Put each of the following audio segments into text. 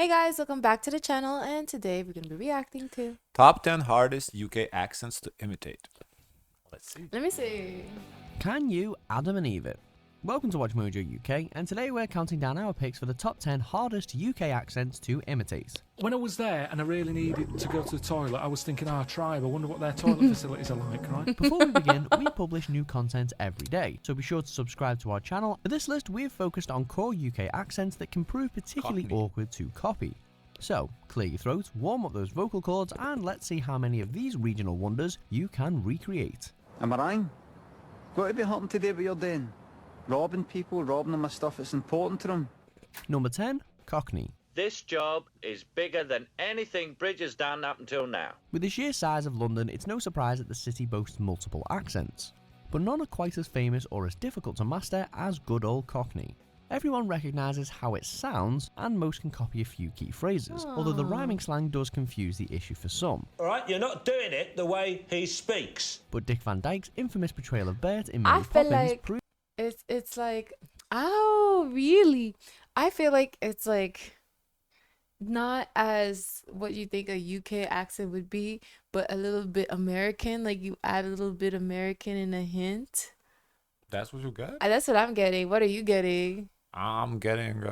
Hey guys, welcome back to the channel, and today we're going to be reacting to... Top 10 hardest UK accents to imitate. Let's see. Let me see. Can you Adam and Eve it? Welcome to Watch Mojo UK, and today we're counting down our picks for the top 10 hardest UK accents to imitate. When I was there and I really needed to go to the toilet, I was thinking, Tribe, I wonder what their toilet facilities are like, right? Before we begin, we publish new content every day, so be sure to subscribe to our channel. For this list, we've focused on core UK accents that can prove particularly Cockney. awkward to copy. So, clear your throat, warm up those vocal cords, and let's see how many of these regional wonders you can recreate. Am I right? What would be happening today what you're doing? Robbing people, robbing them of stuff that's important to them. Number 10, Cockney. This job is bigger than anything Bridge has done up until now. With the sheer size of London, it's no surprise that the city boasts multiple accents. But none are quite as famous or as difficult to master as good old Cockney. Everyone recognises how it sounds, and most can copy a few key phrases, although the rhyming slang does confuse the issue for some. Alright, you're not doing it the way he speaks. But Dick Van Dyke's infamous portrayal of Bert in I Mary feel Poppins like proves it's like, oh, really? I feel like it's like not as what you think a UK accent would be, but a little bit American. Like you add a little bit American in a hint. That's what you got? That's what I'm getting. What are you getting? I'm getting.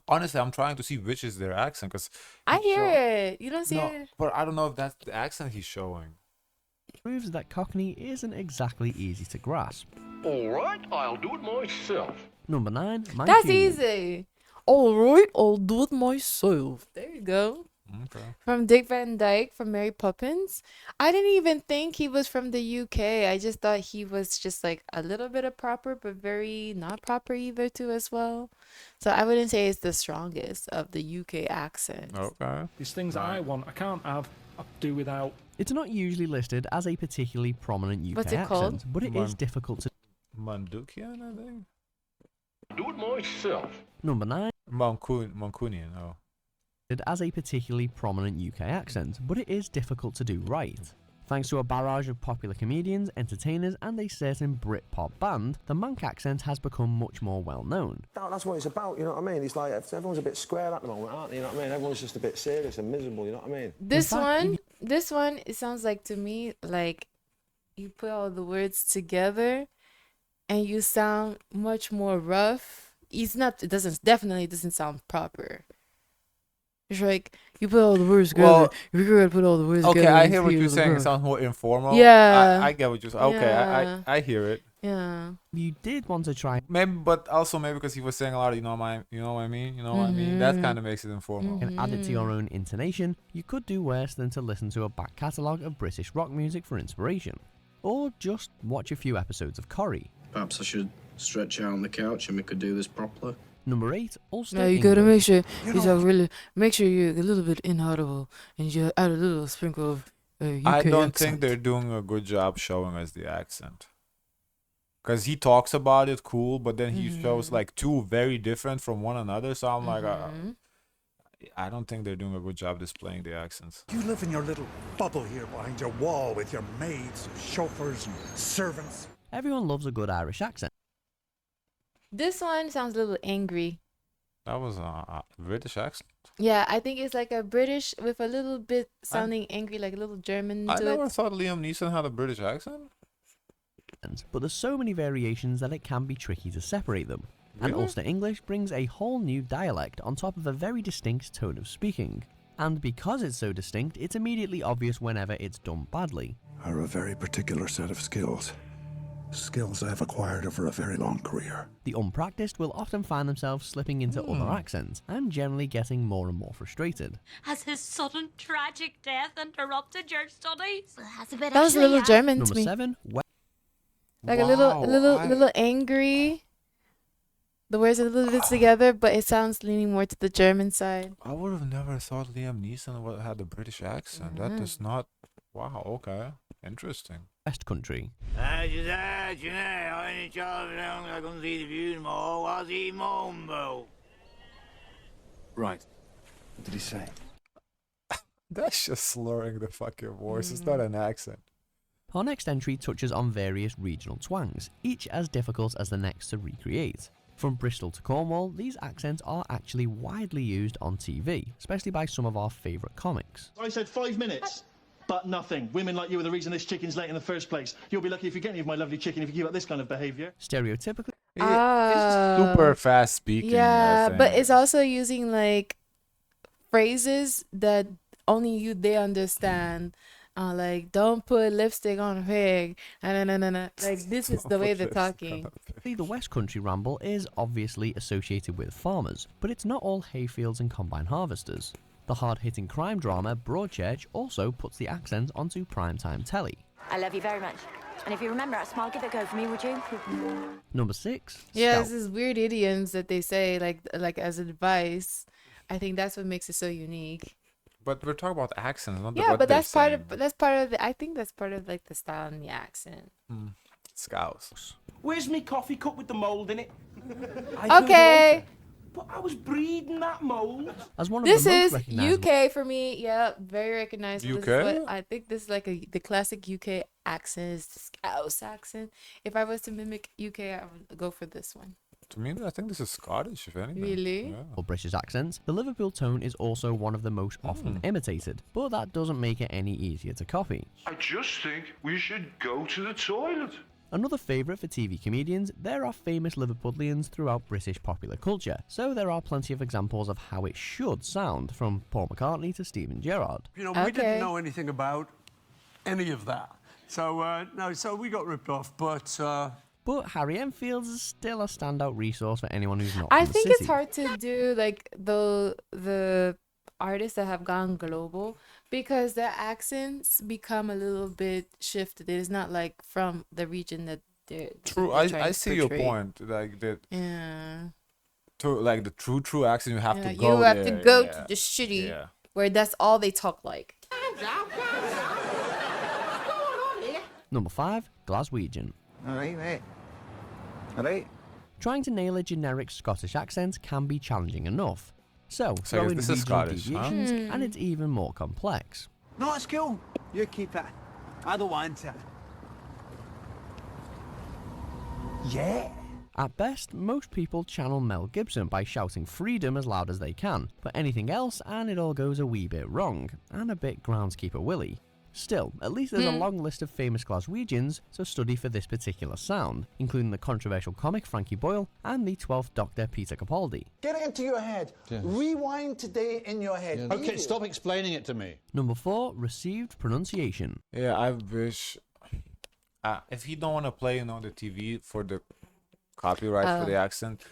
Honestly, I'm trying to see which is their accent because I hear it. You don't see No, it? but I don't know if that's the accent he's showing. that Cockney isn't exactly easy to grasp. Alright, I'll do it myself. Number 9, Mancunian. That's easy. All right, I'll do it myself. There you go. Okay. From Dick Van Dyke from Mary Poppins. I didn't even think he was from the UK. I just thought he was just like a little bit of proper, but very not proper either too as well. So I wouldn't say it's the strongest of the UK accents. Okay. These things that I want, I can't have, I do without. It's not usually listed as a particularly prominent UK What's it accent, called? but it is difficult to... Mandukian, I think. Do it myself. Number 9, Mancunian. Oh. as a particularly prominent UK accent, but it is difficult to do right. Thanks to a barrage of popular comedians, entertainers, and a certain Britpop band, the Manc accent has become much more well known. That's what it's about, you know what I mean? It's like everyone's a bit square at the moment, aren't they? You know what I mean? Everyone's just a bit serious and miserable, you know what I mean? This fact, one, it sounds like to me like you put all the words together and you sound much more rough. Definitely doesn't sound proper. It's like you put all the words together. Well, You're gonna put all the words Okay, together. I and hear what feel you're the saying. It rough. sounds more informal. Yeah. I get what you're saying. Okay, Yeah. I hear it. Yeah. You did want to try Maybe, but also maybe because he was saying a lot of you know what I mean. That kind of makes it informal. and add it to your own intonation, you could do worse than to listen to a back catalogue of British rock music for inspiration. Or just watch a few episodes of Corrie. Perhaps I should stretch out on the couch and we could do this properly. Number 8, Ulster No, you gotta English. make sure you really make sure you're a little bit inaudible and you add a little sprinkle of UK I don't think accent. they're doing a good job showing us the accent. Because he talks about it cool, but then he shows like two very different from one another. So I'm like, I don't think they're doing a good job displaying the accents. You live in your little bubble here behind your wall with your maids, chauffeurs, and servants. Everyone loves a good Irish accent. This one sounds a little angry. That was a British accent. Yeah, I think it's like a British with a little bit sounding angry, like a little German I to never it. thought Liam Neeson had a British accent. But there's so many variations that it can be tricky to separate them. And Really? Ulster English brings a whole new dialect on top of a very distinct tone of speaking. And because it's so distinct, it's immediately obvious whenever it's done badly. Are a very particular set of skills. Skills I've acquired over a very long career. The unpracticed will often find themselves slipping into other accents, and generally getting more and more frustrated. Has his sudden tragic death interrupted your studies? Well, has a bit That was a little German to Number me. 7, Like Wow, a little angry. The words are a little bit together, but it sounds leaning more to the German side. I would have never thought Liam Neeson had a British accent. That does not. Wow. Okay. Interesting. West Country. Right. What did he say? That's just slurring the fucking voice. It's not an accent. Our next entry touches on various regional twangs, each as difficult as the next to recreate. From Bristol to Cornwall, these accents are actually widely used on TV, especially by some of our favourite comics. I said 5 minutes, but nothing. Women like you are the reason this chicken's late in the first place. You'll be lucky if you get any of my lovely chicken if you keep up this kind of behaviour. Stereotypically, super fast speaking. Yeah, but it's also using like phrases that only they understand. Like, don't put lipstick on a pig. Like, this is the way they're talking. the West Country ramble is obviously associated with farmers, but it's not all hayfields and combine harvesters. The hard-hitting crime drama Broadchurch also puts the accent onto primetime telly. I love you very much. And if you remember our smile, give it a go for me, would you? Number 6. Yeah, Scouse. this is weird idioms that they say, like as advice. I think that's what makes it so unique. But we're talking about accents, not Yeah, what but they're that's part saying. of that's part of the. I think that's part of like the style and the accent. Scouse. Where's me coffee cup with the mould in it? Okay. But I was breeding that mould. As one of This the most is recognizable... UK for me. Yeah, very recognizable. This is UK? I think this is like the classic UK accent, is the Scouse accent. If I was to mimic UK, I would go for this one. To me, I think this is Scottish, if anything. Really? Yeah. For British accents, the Liverpool tone is also one of the most often imitated, but that doesn't make it any easier to copy. I just think we should go to the toilet. Another favourite for TV comedians, there are famous Liverpudlians throughout British popular culture, so there are plenty of examples of how it should sound, from Paul McCartney to Steven Gerrard. You know, we didn't know anything about any of that. So, no, so we got ripped off, But Harry Enfield is still a standout resource for anyone who's not I from the think city. it's hard to do like the artists that have gone global because their accents become a little bit shifted. It's not like from the region that they're True, they're trying I to see your portray. point. Like that. Yeah. To like the true accent, you have Yeah, to go. you have to there, go yeah. to the shitty Yeah. where that's all they talk like. Number 5, Glaswegian. All right, mate. All right. Trying to nail a generic Scottish accent can be challenging enough. So throw in this is regional Scottish, huh? deviations, and it's even more complex. No, it's cool. You keep it. I don't want it. Yeah. At best, most people channel Mel Gibson by shouting freedom as loud as they can, but anything else and it all goes a wee bit wrong, and a bit groundskeeper Willie. Still, at least there's a long list of famous Glaswegians to study for this particular sound, including the controversial comic Frankie Boyle and the 12th Doctor Peter Capaldi. Get it into your head. Rewind today in your head. Okay, stop explaining it to me. Number 4, received pronunciation. Yeah, I wish. If you don't want to play, the TV for the copyright for the accent,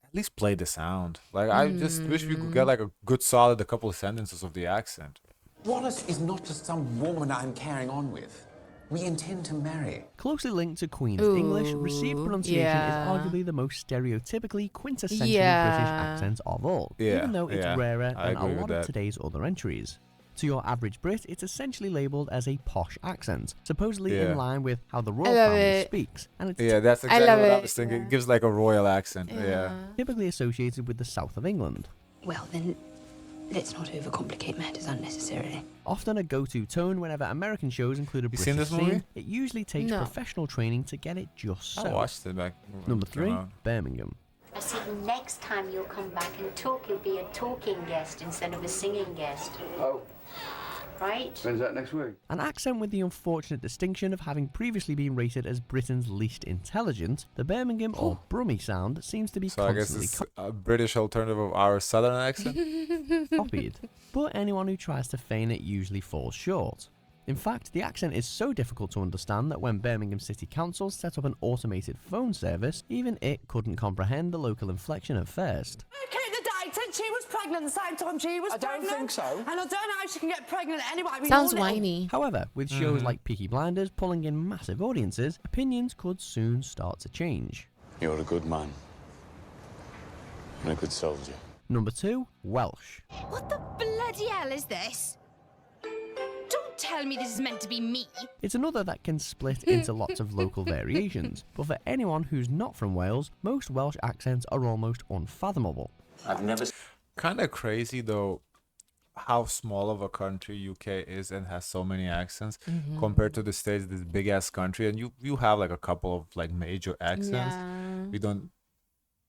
at least play the sound. Like I just wish we could get like a good solid a couple of sentences of the accent. Wallace is not just some woman I'm carrying on with. We intend to marry. Closely linked to Queen's English, received pronunciation is arguably the most stereotypically quintessentially British accent of all, even though it's rarer than a lot of today's other entries. To your average Brit, it's essentially labelled as a posh accent, supposedly in line with how the royal family speaks. And it's that's exactly what I was thinking. It gives like a royal accent. typically associated with the south of England. Well, then, let's not overcomplicate matters unnecessarily. Often a go-to tone whenever American shows include a You British seen this movie? scene, it usually takes professional training to get it just so. I watched it back. Number 3, Birmingham. I see the next time you'll come back and talk, you'll be a talking guest instead of a singing guest. Oh. Right? When's that next week? An accent with the unfortunate distinction of having previously been rated as Britain's least intelligent, the Birmingham or Brummie sound seems to be So I guess constantly it's a British alternative of our southern accent. copied, but anyone who tries to feign it usually falls short. In fact, the accent is so difficult to understand that when Birmingham City Council set up an automated phone service, even it couldn't comprehend the local inflection at first. Okay, the date said she was pregnant the same time she was pregnant. I don't think so. And I don't know how she can get pregnant anyway. I mean, Sounds all little- whiny. However, with shows like Peaky Blinders pulling in massive audiences, opinions could soon start to change. You're a good man. And a good soldier. Number 2, Welsh. What the bloody hell is this? Don't tell me this is meant to be me. It's another that can split into lots of local variations, but for anyone who's not from Wales, most Welsh accents are almost unfathomable. I've never. Kind of crazy though, how small of a country UK is and has so many accents compared to the States, this big ass country, and you have like a couple of like major accents. Yeah. We don't.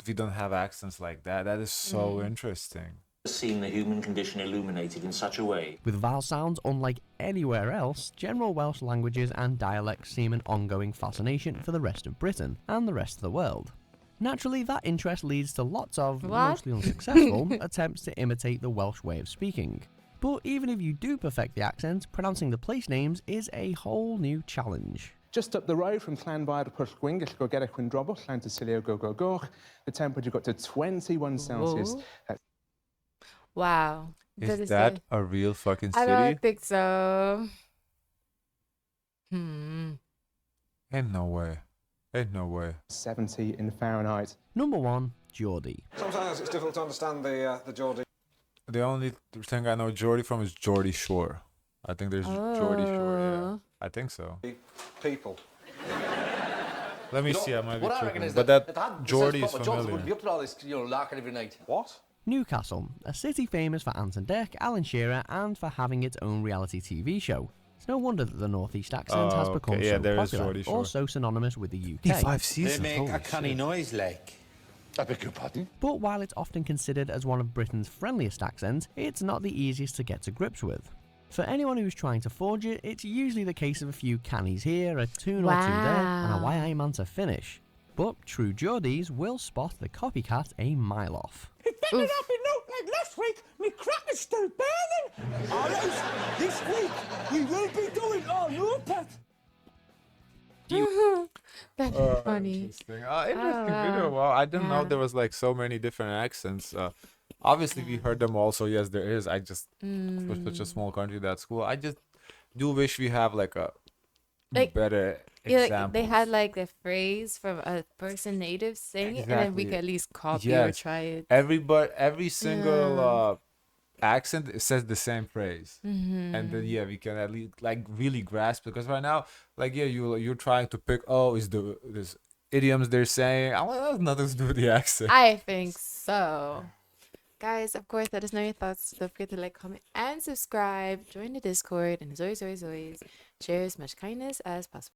we don't have accents like that. That is so interesting. Seen the human condition illuminated in such a way. With vowel sounds unlike anywhere else, general Welsh languages and dialects seem an ongoing fascination for the rest of Britain and the rest of the world. Naturally, that interest leads to lots of, mostly unsuccessful, attempts to imitate the Welsh way of speaking. But even if you do perfect the accent, pronouncing the place names is a whole new challenge. Just up the road from Llanfair to Pwllgwyngyll, go get a Quindrobwll, Llantysilio, go goch. The temperature got to 21 Celsius. Wow. Is that a real fucking city? I don't think so. Ain't no way. Ain't no way. 70 in Fahrenheit. Number 1, Geordie. Sometimes it's difficult to understand the Geordie. The only thing I know Geordie from is Geordie Shore. I think there's Geordie Shore, yeah. I think so. People. Let me see, I might be tripping. But that Geordie is familiar. Wouldn't be up to all this, larking every night. What? Newcastle, a city famous for Ant and Dec, Alan Shearer, and for having its own reality TV show. It's no wonder that the Northeast accent has become so popular, also synonymous with the UK. 5 seasons. They make a canny noise like. I beg your pardon? But while it's often considered as one of Britain's friendliest accents, it's not the easiest to get to grips with. For anyone who's trying to forge it, it's usually the case of a few cannies here, a tune or two there, and a why I'm on to finish. But true Geordies will spot the copycat a mile off. It better not be note like last week. Me cracker's still burning. Alright, this week we will be doing our new pet. That's funny. Interesting video. Wow, I didn't know there was like so many different accents. Obviously, we heard them all, so yes, there is. I just, for such a small country, that's cool. I just do wish we have like a better example. Like they had like the phrase from a person native saying it, and then we could at least copy or try it. Every single accent says the same phrase, and then we can at least like really grasp it. Because right now, like you're trying to pick is this idioms they're saying. I want that has nothing to do with the accent. I think so. Guys, of course, let us know your thoughts. Don't forget to like, comment, and subscribe. Join the Discord, and as always, share as much kindness as possible.